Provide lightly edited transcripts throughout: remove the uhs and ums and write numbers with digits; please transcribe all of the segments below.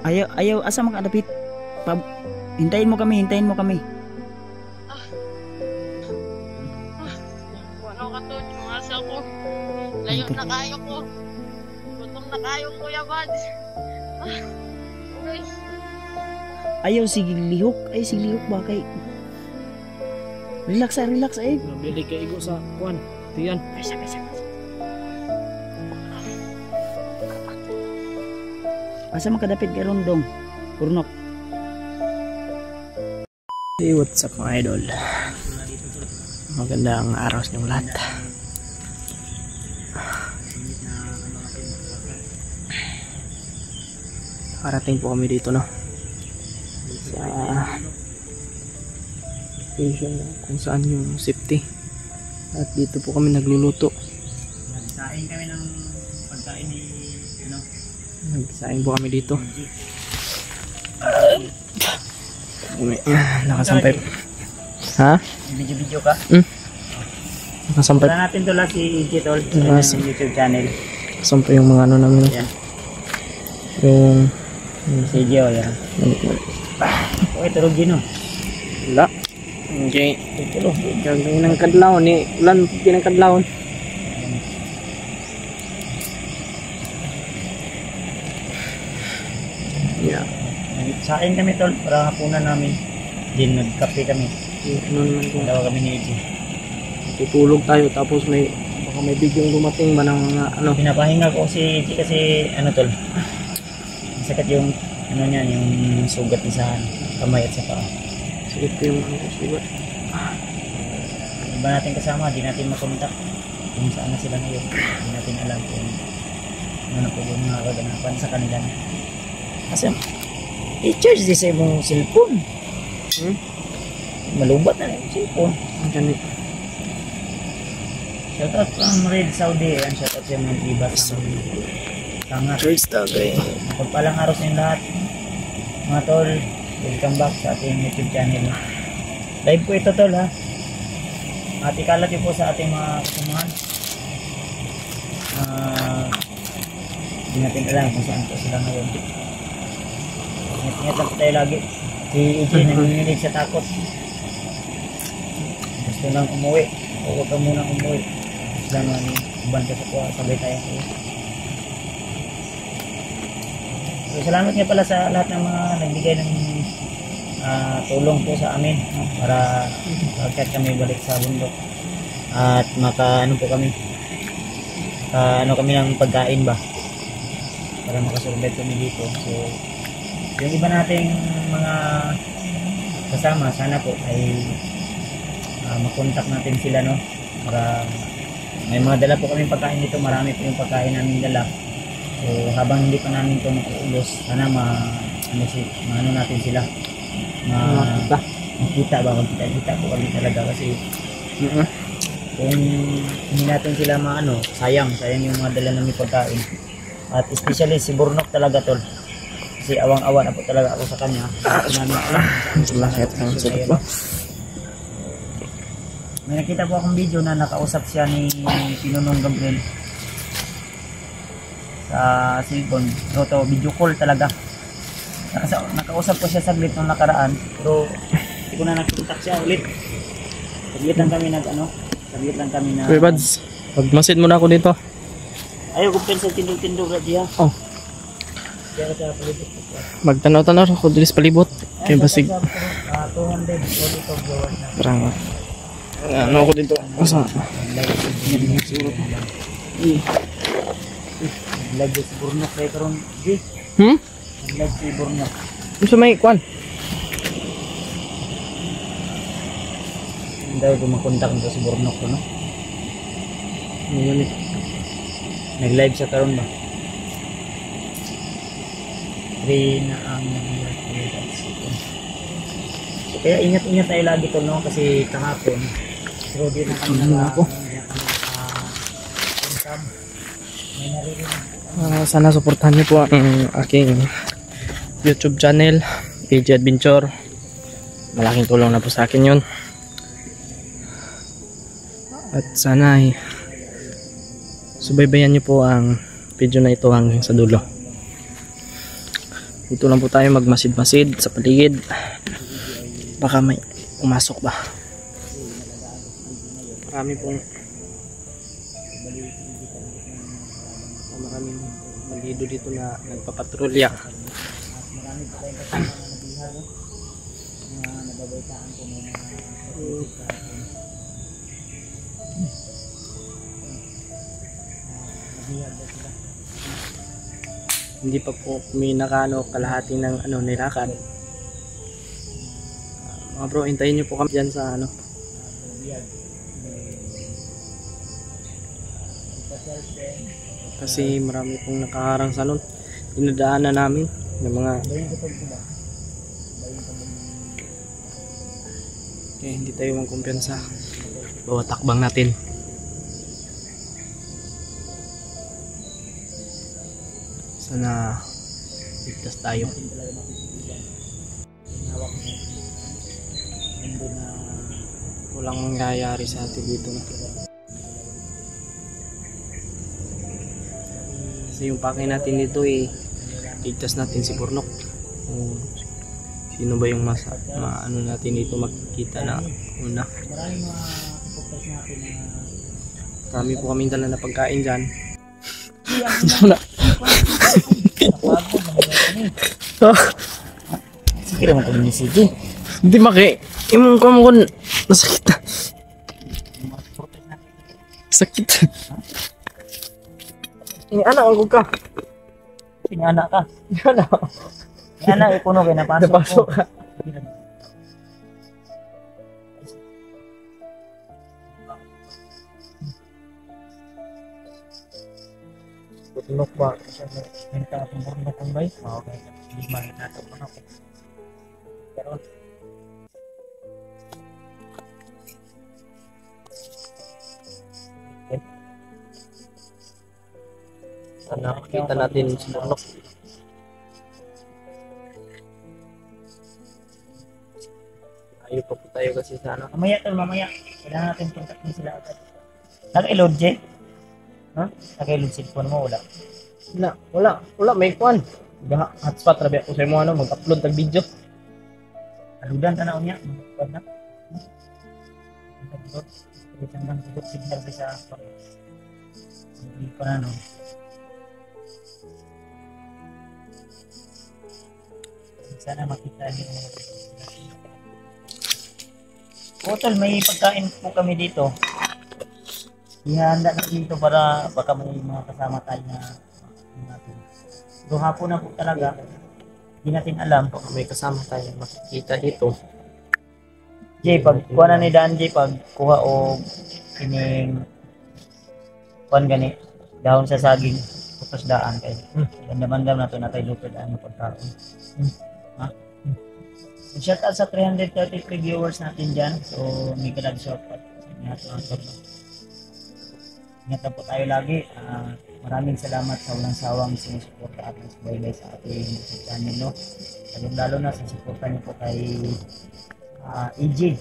Ayaw, asa makadapit? Hintayin mo kami. Wala ka to, asa ko. Layo na kayo ko. Gutom na kayo, Kuya Bads. Uy. Ayaw, sige lihok. Ay, sige lihok ba kay? Relax ay. Bili ka igo sa kuan. Tiyan. Pesa. Asa makadapit kay Rondong? Burnok. Hey, what's up mga idol? Magandang araw sa inyong lahat. Parating po kami dito, no? Sa station kung saan yung safety. At dito po kami nagluluto. Nagsaing kami ng pagkain ni Nagsaing po kami dito. Nakasampay. Ha? Video ka? Nakasampay. Wala natin to lang si EJ Tol sa YouTube channel. Nakasampay yung mga ano namin. Yan. Yung Si EJ o yan. Okay, tulog din o. wala. Okay. Tulog. Gagawin ng kadlaw ni ulan ng kadlaw. Yeah. Nagsaing kami Tol para hapunan namin. Din nagkape kami. Ano naman kung Dalawa kami ni EJ. tutulog tayo tapos baka may bigyong dumating ba ng ano. Pinapahinga ko si EJ kasi ano Tol. Sakit yung ano niyan, yung sugat niya sa kamay at sa paa. Sakit ko yung sugat. Iba natin kasama, di natin makontak kung saan na sila ngayon. Di natin alam kung ano na po yung mga kaganapan sa kanila. Kasi i-charge din sa imong cellphone. Malubat na yung cellphone. Ang ganit. Shoutout from Red Saudi. Ang shoutout sa mga iba sa Tangat. Charge tagay. Pagpalang araw sa inyo lahat. Mga tol, welcome back sa ating YouTube channel. Live po ito tol ha. At ikalat po sa ating mga kasamahan. Hindi natin alam kung saan po sila ngayon. Ingat-ingat lang po tayo lagi. Si EJ nanginginig sa takot. Gusto lang umuwi. Huwag ka munang umuwi. Gusto lang uban ka sa kuha. Sabay tayo kayo. So, salamat nga pala sa lahat ng mga nagbigay ng tulong po sa amin para magkat kami balik sa bundok at ano po kami ano kami ng pagkain ba para makasurvive kami dito. So yung iba nating mga kasama sana po ay makontak natin sila no para may mga dala po kami pagkain dito. Marami po yung pagkain namin dala. So habang hindi pa namin ito makuulos, sana ano natin sila makita ba, magkita po kami talaga kasi kung hindi natin sila sayang yung mga dala namin pagkain. At especially si Burnok talaga tol, kasi awang-awa na po talaga ako sa kanya. May nakita po akong video na nakausap siya ni Pinunong Gabriel sa cellphone. So, video call talaga. Nakausap ko siya saglit nung nakaraan. Pero hindi ko na nakontak siya ulit. Saglit lang kami na Kuya Bads, pagmasid mo na ako dito. ayaw ko pencil tindog-tindog na diya. Oh. Kaya sa palibot. Magtanaw-tanaw ako dito sa palibot. Kaya basig. 200 ulit of gawad na. Parang ano ako dito. Asa? Lagi si Burnok kayo karon. Lagi si Burnok. Gusto may kwan? Hindi ko makontak nito si Burnok ko, no? Ngayon Nag-live sa karon ba? 3 na ang so, kaya ingat-ingat tayo lagi to, no? Kasi kahapon pero di na kami ako. May naririnig. Sana suportahan niyo po ang aking YouTube channel, EJ Adventure. Malaking tulong na po sa akin yun. At sana ay subaybayan niyo po ang video na ito hanggang sa dulo. Dito lang po tayo magmasid-masid sa paligid. Baka may umasok ba. Maraming bandido dito na nagpapatrolya. Marami pa tayong kasama na nabihag, no? Mga nababaitaan ko may mga pag-isip sa akin. Nabihag ba sila? Hindi pa po kami nakano kalahati ng nilakad. Mga bro, hintayin niyo po kami dyan sa Nabihag. kasi marami pong nakaharang sa nun. Dinadaanan namin ng mga Bayin ko pag sila. Bayin ko pag hindi tayo magkumpiyansa. Bawa takbang natin. Sana ligtas tayo. talaga makikita. Hawak mo. Hindi na Walang mangyayari sa atin dito. Kasi yung pake natin dito ligtas natin si Burnok. Sino ba yung ano natin dito makikita na una. maraming mga supporters natin na Marami po kaming dala na pagkain dyan. napagod na kami. Sige naman kami ni CJ. Hindi imong ko nasakit na. Mga supporters natin. Sakit. Ini anak ang ka. Sini anak ka. Anak. Yung anak ikuno kay napasok Napasok ko. ka. Burnok ba? Minta akong burnok kong bay. Okay. Hindi makita ito burnok. Pero Sana makita natin si Burnok. Ayaw pa po tayo kasi sana. mamaya. Kailangan natin kontakin sila agad. Naka-load, Jay? Ha? Naka-load cellphone mo, wala. Wala, may kwan. Hotspot rabi ako sa mo mag-upload tag video. Aludan ka na unya. Magpapad na. Nag-load. Isang lang good signal sa hindi pa na, no? Sana makita niyo. Tol, may pagkain po kami dito. Ihanda na dito para baka may mga kasama tayo na natin. So hapon na po talaga. Hindi natin alam. May kasama tayo makikita dito. Jay, pag kuha na ni Dan, Jay, pag kuha o kining kuhan gani, dahon sa saging, putos daan kayo. Ganda-bandam na ito na tayo lupid ang pagkaon. Ha? Shout out sa 333 viewers natin dyan. So, may kalag shout out sa inyo at ingat po tayo lagi. Maraming salamat sa walang sawang sinusuporta at subaybay sa ating YouTube channel, no? Lalo na sa suporta niyo po kay EJ.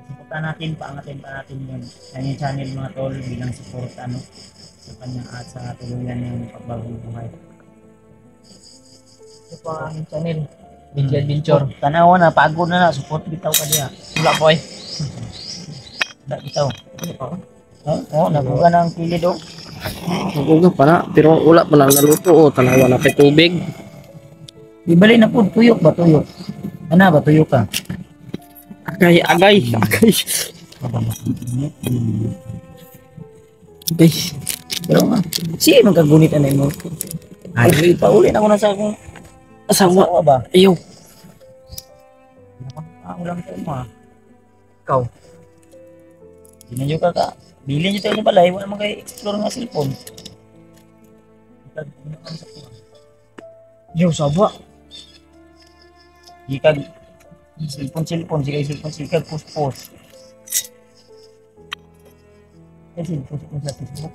Suporta natin, paangatin pa natin yun. Yan yung channel mga tol bilang suporta, no? Sa kanya at sa tuluyan ng pagbagong buhay. Ito pa ang channel. BJ Adventure. Tanawa na, pagod na support bitaw ka diya. Wala po Wala bitaw. Oo, naguga na ang kilid, oh. Naguga pa na, pero wala pa na naluto. Tanawa na kay tubig. Di bali na po, tuyok ba, tuyok? Ano ba, tuyok ka? Agay. Pero nga, sige magkagunit na mo. Ay, pauli na ko na sa akong Asawa. ba? Ayaw. Ulang ko mo, ha? Ikaw. Hindi ka ka. Bilhin nyo tayo ng balay, wala mga explore nga cellphone. Ayaw, sawa. Ikag cellphone, sikag post. Kasi post sa Facebook.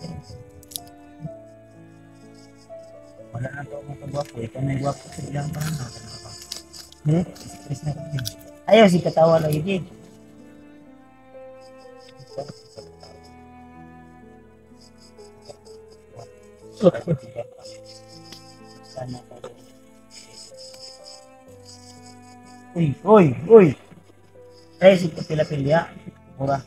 Wala na to mga gwapo. Ikaw may gwapo sa bilang pa na. Stress na kami. Ayaw si katawa lagi, Jig. Sana Uy. Ay, si Pilapilya. Mura.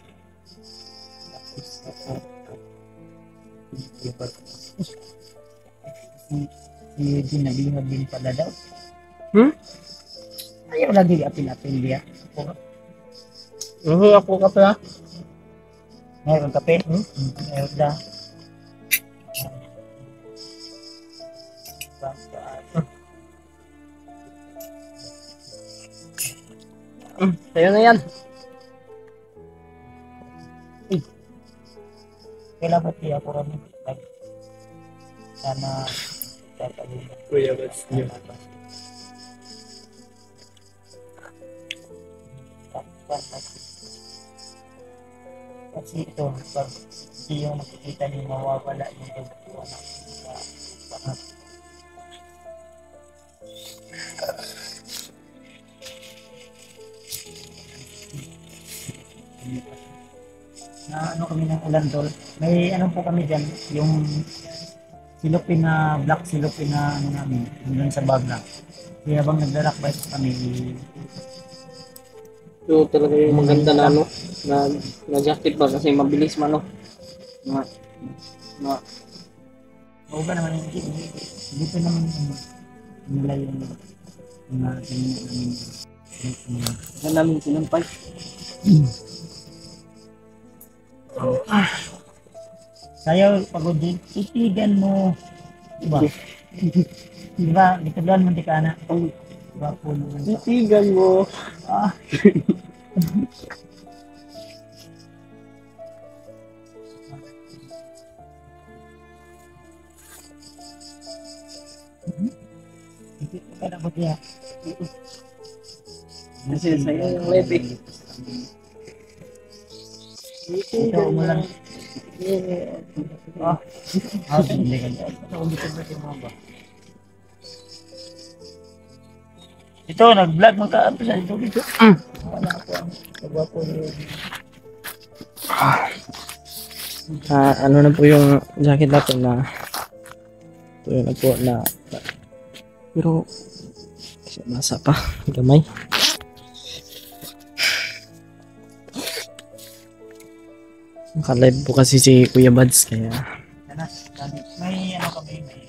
Si Ginabihag din pala daw. Ayaw lagi apil-apil dia. Ako ka pala. Mayroon kape? Mayroon da. Sa'yo na yan. Kailan ba tiya ko rin? Sana tatawin. Kuya, what's new? Kasi ito, pag hindi yung makikita niyo mawawala yung pagkuha ng na ano kami ng ulandol. May ano po kami dyan, yung silupin na black silupin na ano namin, doon sa bag na. Kaya habang naglalakbay kami, Ito talaga yung maganda na ano, na jacket ba kasi mabilis man no. oo ba naman, dito naman nila yung mga namin. Saan namin sinampay? Sayaw, pagod din, titigan mo. Diba? Diba? Ditaglan mo di ka na. Diba po naman. Titigan mo. Kaya mo diya. Kasi sa'yo yung lebe. Ito, umulan. Hindi ka dyan. Ito, nag-vlog mo ka. Dito. Wala po ang nagwapo niyo. Ano na po yung jacket natin na ito yun na po na pero masa pa gamay. Naka-live po kasi si Kuya Bads kaya May ano kami, may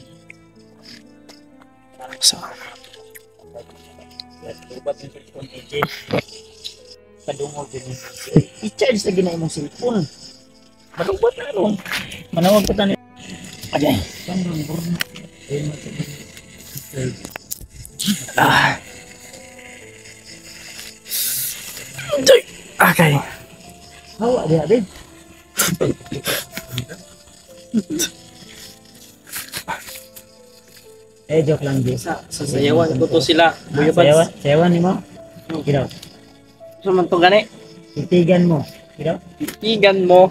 so, lubat yung cellphone AJ. Kadungog din. I-charge na ginay mong cellphone. Malubat na ron. Manawag ko tayo. Agay. Kandang burno. Okay. Hawa dia, babe. Joke lang din. Sasayawan ko to sila. Kuya Bads. Sayawan ni mo. Kiraw. Saman to gani. Titigan mo. Kiraw. Titigan mo.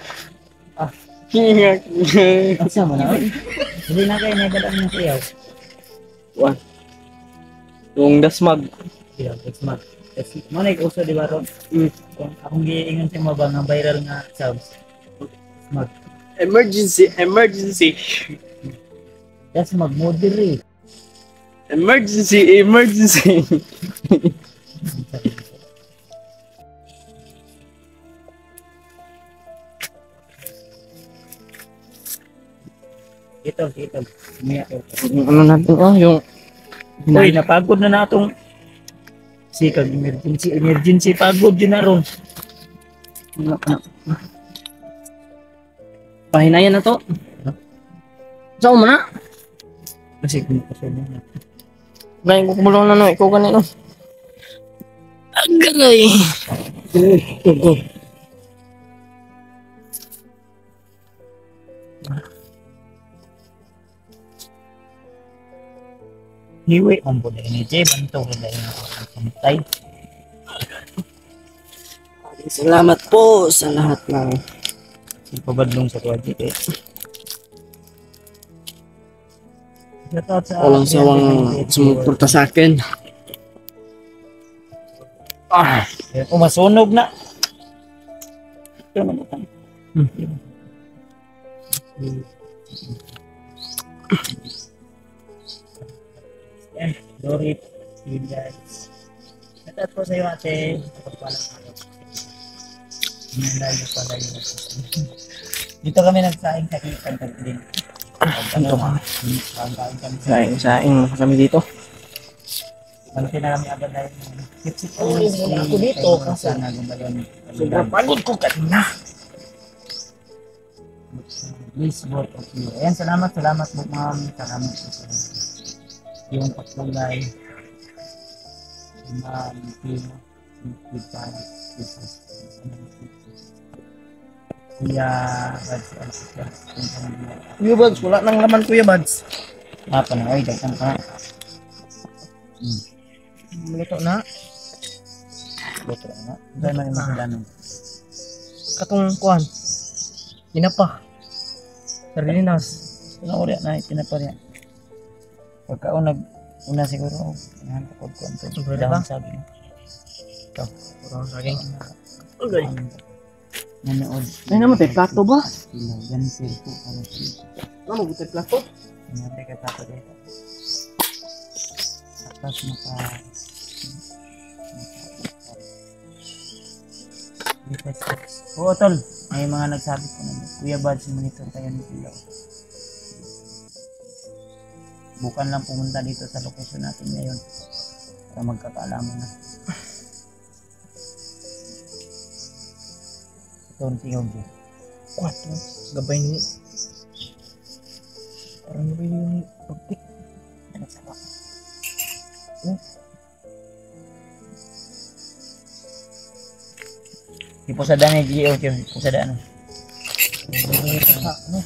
Hingak. Asa mo na? Hindi na kayo nagdadaan ng sayaw. Wan. Yung dasmag. Kiraw, next month. Mo na uso di ba ron? Kung akong giingon sa mga nga viral nga sounds. Mag. Emergency. That's mag-moderate. Emergency. Ito. Umiyak ko. Ano natin yung Uy, napagod na natong sikag emergency pagod din na ron. pahinayan na to. Saan mo na? Kasi kung kasunod na. Ngayon ko kumulong na no, ikaw ganito. Agay. Hiwi ang po dahil ni Jay, bantog na dahil ako ang pamatay. Salamat po sa lahat ng Pabadlong sa project eh. walang sawang sumuporta sa akin. Masunog na. Ito na butang. Yan, Dorit, you guys. Ito po sa iyo ate. Pagpalang araw. Malayo pala yun. Dito kami nagsaing sa kitang din. Ito kami. Pagkain kami sa Saing kami dito. Bante na kami agad dahil sip-sip po ako dito kasi sana gumayon. sobrang pagod ko kanina. Please both of you. Ayan, salamat po ma'am. Salamat po sa yung pagkulay. Ma'am, Pino, Pipay, Jesus. Kuya, Bads, Alcitas. Kuya Bads, wala nang laman Kuya Bads. Apa na, ay, dagsan pa. Luto na. Beto na. Dahil man yung masalanong. Katong kuhan. Ginapa. Sardinas. Ano ulit na, itinapa niya. Una siguro, inahanap ko ko ito. Sobrang Dahon ba? sabi mo. Ito. Kurang saging. Okay. Nanood. Ay naman, tayo plato ba? Gansil po. Para siya. Ano, tayo plato? Nanti ka tato dito. Tapos Oo, tol. May mga nagsabi po na Kuya Bads, monitor kayo ni Pilaw. Bukan lang pumunta dito sa location natin ngayon para magkakaalaman na. Ito ang tingog dito. Kwato. Gabay ni. Parang gabay ni pagtik. Nagsawa. Di po sa daan yung GO, di po sa daan. Ano?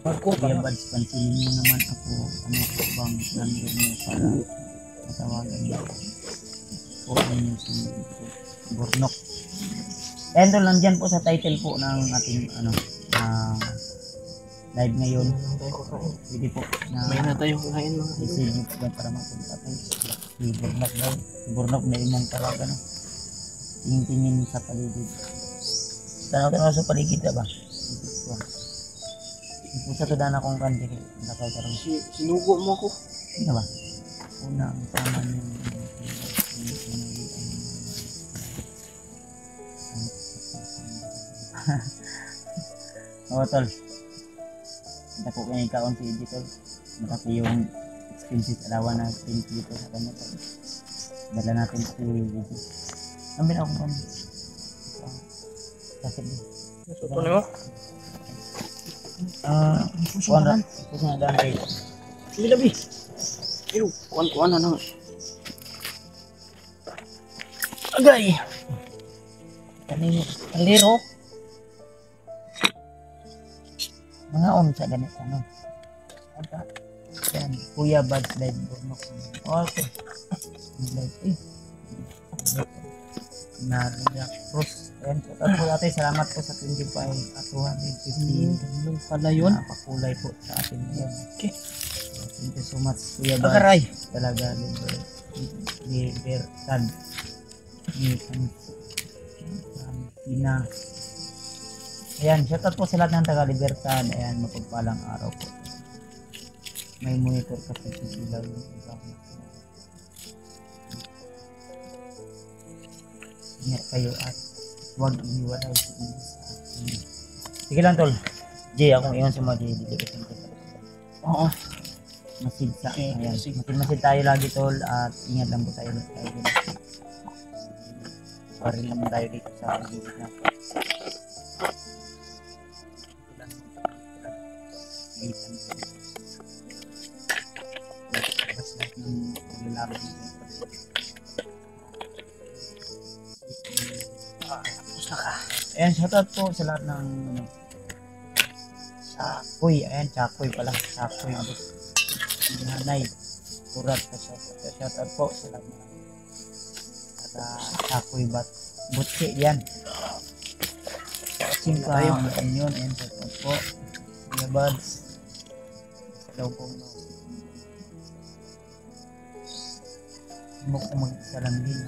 Marco, Kuya Bads, pansinin mo naman ako ano po bang number mo para matawagan niyo po ninyo sa Burnok. And doon lang dyan po sa title po ng ating live ngayon. Pwede po na may na tayo kain mga message nyo po dyan para mapunta kayo. Si Burnok daw. Si Burnok na imong talaga no. Tingin-tingin sa paligid. Tanaw-tanaw sa paligid ba? Pusa to dana kong kanti nakay karon. Sinugo mo ako. Ano ba? Una ang tama niyo. Oh, tol. Dako kay kaon si digital. Mataki yung expenses alawan na dito sa kanya tol. Dala natin si Gigi. Ang ako kan. Kasi Ito na mo. kuan na daan kay. Sige labi. Pero, kuhan na nang. Agay. Kani kaliro. Mga on sa ganito ano. Ata. Yan, Kuya Bads live Burnok. Okay. Live Naria Cruz. Ayan po. At po natin, salamat po sa 25 at 250. Ganun pala yun. Napakulay po sa atin ngayon. Okay. Thank you so much, Kuya Bads. Akaray. Talaga, libertad. Ni Pina. Ayan, shoutout po sa lahat ng taga-libertad. Ayan, mapagpalang araw po. May monitor kasi sila yung ibang ingat kayo at huwag iniwalay sa inyo sa atin. Sige lang tol. Jay, akong iyon sa mga Jay. Oo. Masigsa. Okay, Ayan. sige. Masid tayo lagi tol at ingat lang po tayo. Sorry naman tayo dito sa video na. Ayan, shoutout po sa lahat ng Chakoy. Ayan, Chakoy pala. Chakoy. Nanay. Kurat ka shoutout po sa lahat ng Chakoy Butsi. Yan. Singka tayo. Yun. Ayan, shoutout po. Kuya Bads. Sa daw po mo kung mag-isa lang din.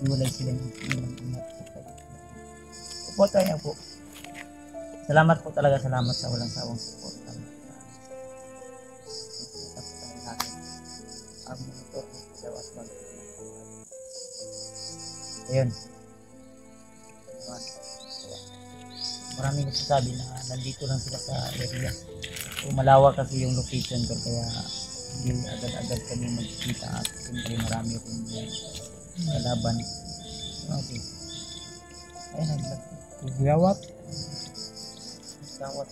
Iwalay sila ng ingat. Opo tayo po. Salamat po talaga, salamat sa walang sawang support. Ang ito, Ayun. Maraming nagsasabi na nandito lang sila sa area. So, malawak kasi yung location ko kaya hindi agad-agad kami magkikita at siyempre marami akong kalaban. Okay. Ayun, Gawat. naglawat.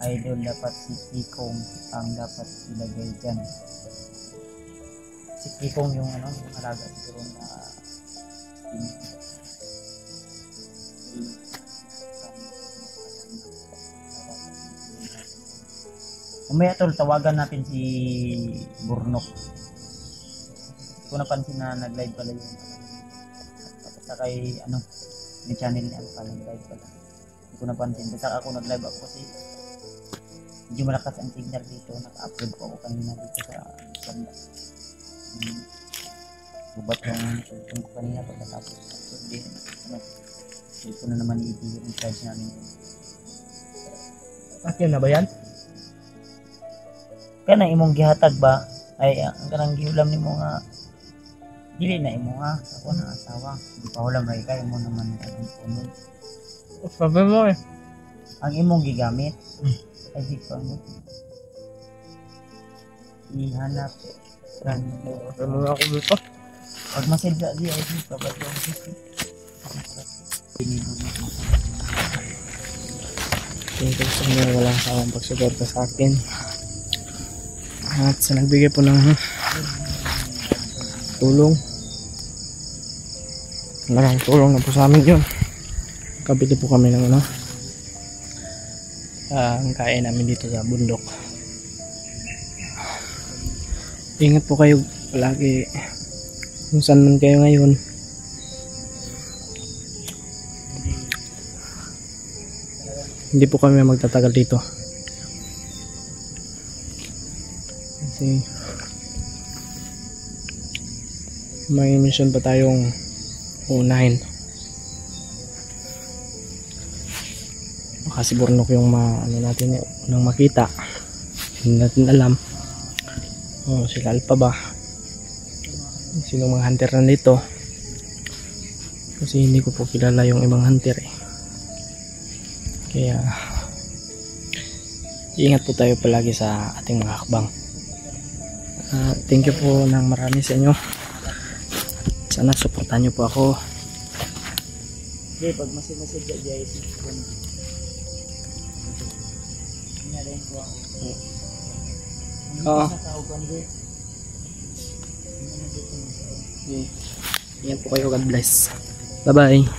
Idol, dapat si Kikong ang dapat ilagay dyan. Si Kikong yung yung alaga siguro na Umaya tol, tawagan natin si Burnok. Hindi ko napansin na nag-live pala yung basta kay may channel niya pala nag-live pala. Hindi ko napansin. Basta ako nag-live ako kasi medyo malakas ang signal dito. Naka-upload po ako kanina dito sa banda. Gubat yung cellphone ko kanina pagkatapos upload din. Dito na naman i-video yung charge namin. Akin na ba yan? Kaya na imong gihatag ba? Ay, ang kanang giulam ni mo nga dili na imo nga ako na asawa. Di pa ulam ray kay mo naman ang unod. Sabi mo eh. Ang imong gigamit ay di pa mo. Ihanap kan Sabi mo ako dito. pag masidya di ay di pa ba yung Thank you sa inyo. Walang sawang pagsuporta sa akin. At sa nagbigay po ng tulong. Maraming tulong na po sa amin yun. Kabili po kami ng ang kain namin dito sa bundok. Ingat po kayo palagi kung saan man kayo ngayon. Hindi po kami magtatagal dito. Kasi may mission pa tayong unahin. Baka si Burnok yung natin nang makita. Hindi natin alam. Sila Alpha ba? Sino mga hunter na dito? Kasi hindi ko po kilala yung ibang hunter eh. Kaya ingat po tayo palagi sa ating mga hakbang. Thank you po ng marami sa inyo. Sana supportan nyo po ako. di pag masid-masidya di ay sipon. Nya rin ko ako. Oo. Sa kauban di. Ingat po kayo. God bless. Bye bye.